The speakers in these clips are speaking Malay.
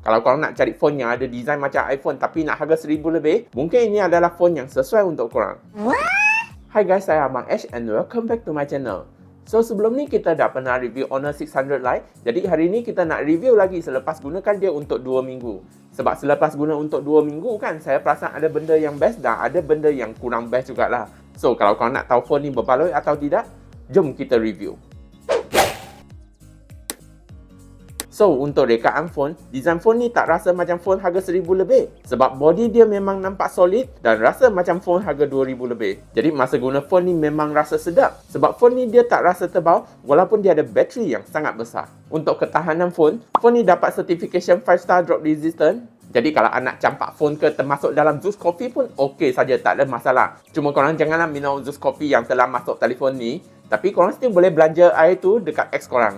Kalau korang nak cari phone yang ada design macam iPhone tapi nak harga 1000 lebih, mungkin ini adalah phone yang sesuai untuk korang. Hai guys, saya Abang Ash and welcome back to my channel. So sebelum ni kita dah pernah review Honor 600 Lite. Jadi hari ni kita nak review lagi selepas gunakan dia untuk 2 minggu. Sebab selepas guna untuk 2 minggu kan, saya perasan ada benda yang best dan ada benda yang kurang best jugalah. So kalau korang nak tahu phone ni berbaloi atau tidak, jom kita review. So, untuk rekaan phone, design phone ni tak rasa macam phone harga 1000 lebih. Sebab body dia memang nampak solid dan rasa macam phone harga 2000 lebih. Jadi, masa guna phone ni memang rasa sedap. Sebab phone ni dia tak rasa tebal walaupun dia ada bateri yang sangat besar. Untuk ketahanan phone ni dapat certification 5-star drop resistant. Jadi, kalau anak campak phone ke termasuk dalam Zeus Coffee pun okey saja, tak ada masalah. Cuma korang janganlah minum Zeus Coffee yang telah masuk telefon ni. Tapi korang still boleh belanja air tu dekat ex korang.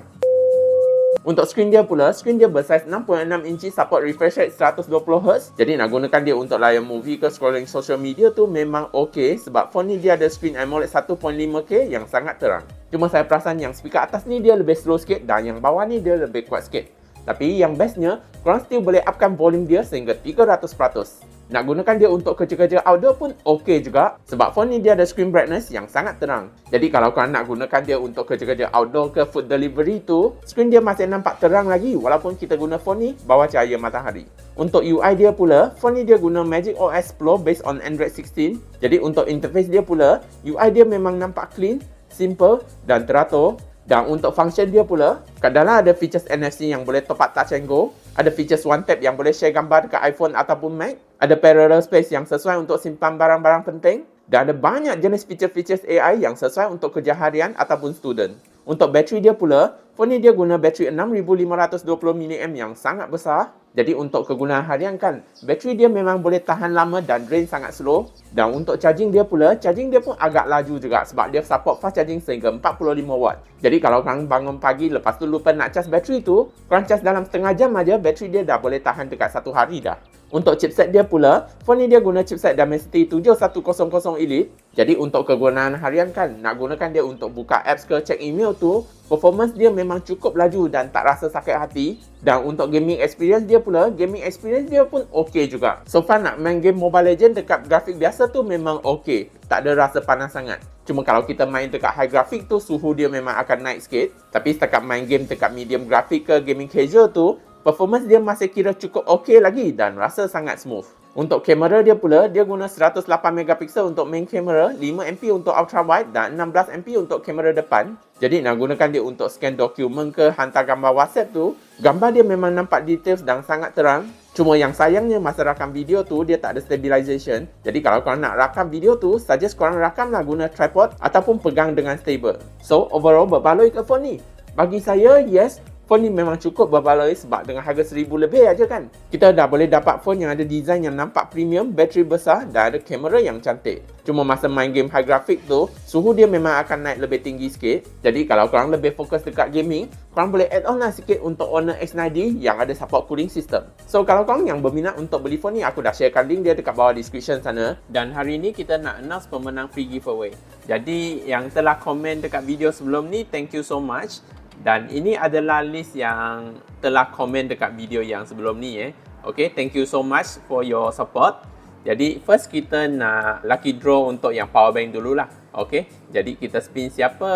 Untuk skrin dia pula, skrin dia bersaiz 6.6 inci, support refresh rate 120Hz. Jadi nak gunakan dia untuk layan movie ke scrolling social media tu memang okey. Sebab phone ni dia ada skrin AMOLED 1.5K yang sangat terang. Cuma saya perasan yang speaker atas ni dia lebih slow sikit dan yang bawah ni dia lebih kuat sikit. Tapi yang bestnya, korang still boleh upkan volume dia sehingga 300%. Nak gunakan dia untuk kerja-kerja outdoor pun okey juga. Sebab phone ni dia ada screen brightness yang sangat terang. Jadi kalau korang nak gunakan dia untuk kerja-kerja outdoor ke food delivery tu, screen dia masih nampak terang lagi walaupun kita guna phone ni bawah cahaya matahari. Untuk UI dia pula, phone ni dia guna Magic OS Pro based on Android 16. Jadi untuk interface dia pula, UI dia memang nampak clean, simple dan teratur. Dan untuk function dia pula, kat dalam ada features NFC yang boleh top up touch and go. Ada features one tap yang boleh share gambar dekat iPhone ataupun Mac. Ada parallel space yang sesuai untuk simpan barang-barang penting. Dan ada banyak jenis feature-features AI yang sesuai untuk kerja harian ataupun student. Untuk bateri dia pula, phone ni dia guna bateri 6520mAh yang sangat besar. Jadi untuk kegunaan harian kan, bateri dia memang boleh tahan lama dan drain sangat slow. Dan untuk charging dia pula, charging dia pun agak laju juga sebab dia support fast charging sehingga 45W. Jadi kalau korang bangun pagi lepas tu lupa nak charge bateri tu, korang charge dalam setengah jam aja, bateri dia dah boleh tahan dekat 1 hari dah. Untuk chipset dia pula, phone ni dia guna chipset Dimensity 7100 Elite. Jadi untuk kegunaan harian kan, nak gunakan dia untuk buka apps ke check email tu, performance dia memang cukup laju dan tak rasa sakit hati. Dan untuk gaming experience dia pula, gaming experience dia pun okey juga. So far nak main game Mobile Legends dekat grafik biasa tu memang okey. Tak ada rasa panas sangat. Cuma kalau kita main dekat high graphic tu, suhu dia memang akan naik sikit. Tapi setakat main game dekat medium graphic ke gaming casual tu, performance dia masih kira cukup okey lagi dan rasa sangat smooth. Untuk kamera dia pula, dia guna 108MP untuk main kamera, 5MP untuk ultra wide dan 16MP untuk kamera depan. Jadi nak gunakan dia untuk scan dokumen ke hantar gambar WhatsApp tu, gambar dia memang nampak details dan sangat terang. Cuma yang sayangnya masa rakam video tu dia tak ada stabilization. Jadi kalau korang nak rakam video tu, suggest korang rakamlah guna tripod ataupun pegang dengan stable. So overall berbaloi ke phone ni? Bagi saya, yes. Phone ni memang cukup berbaloi sebab dengan harga 1000 lebih aja kan. Kita dah boleh dapat phone yang ada design yang nampak premium, bateri besar dan ada kamera yang cantik. Cuma masa main game high graphic tu, suhu dia memang akan naik lebih tinggi sikit. Jadi kalau korang lebih fokus dekat gaming, korang boleh add on lah sikit untuk Honor X90 yang ada support cooling system. So kalau korang yang berminat untuk beli phone ni, aku dah sharekan link dia dekat bawah description sana. Dan hari ni kita nak announce pemenang free giveaway. Jadi yang telah komen dekat video sebelum ni, thank you so much. Dan ini adalah list yang telah komen dekat video yang sebelum ni Okay, thank you so much for your support. Jadi first kita nak lucky draw untuk yang power bank dululah. Okay, jadi kita spin siapa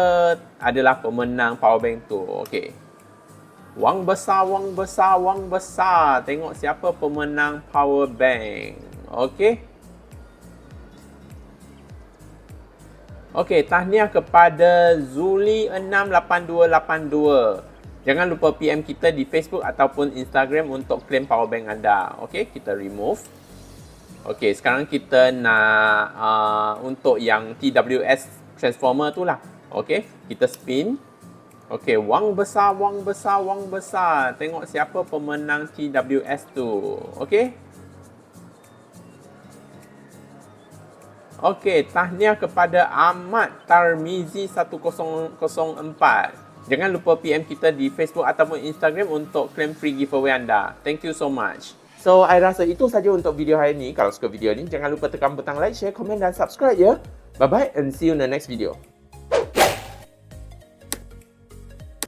adalah pemenang power bank tu. Okay, wang besar, wang besar, wang besar. Tengok siapa pemenang power bank. Okay. Okey, tahniah kepada Zuli68282. Jangan lupa PM kita di Facebook ataupun Instagram untuk claim power bank anda. Okey, kita remove. Okey, sekarang kita nak untuk yang TWS transformer tu lah. Okey, kita spin. Okey, wang besar, wang besar, wang besar. Tengok siapa pemenang TWS tu. Okey. Okey, tahniah kepada Ahmad Tarmizi 1004. Jangan lupa PM kita di Facebook ataupun Instagram untuk claim free giveaway anda. Thank you so much. So, I rasa itu saja untuk video hari ini. Kalau suka video ni, jangan lupa tekan butang like, share, komen dan subscribe ya. Bye-bye and see you in the next video.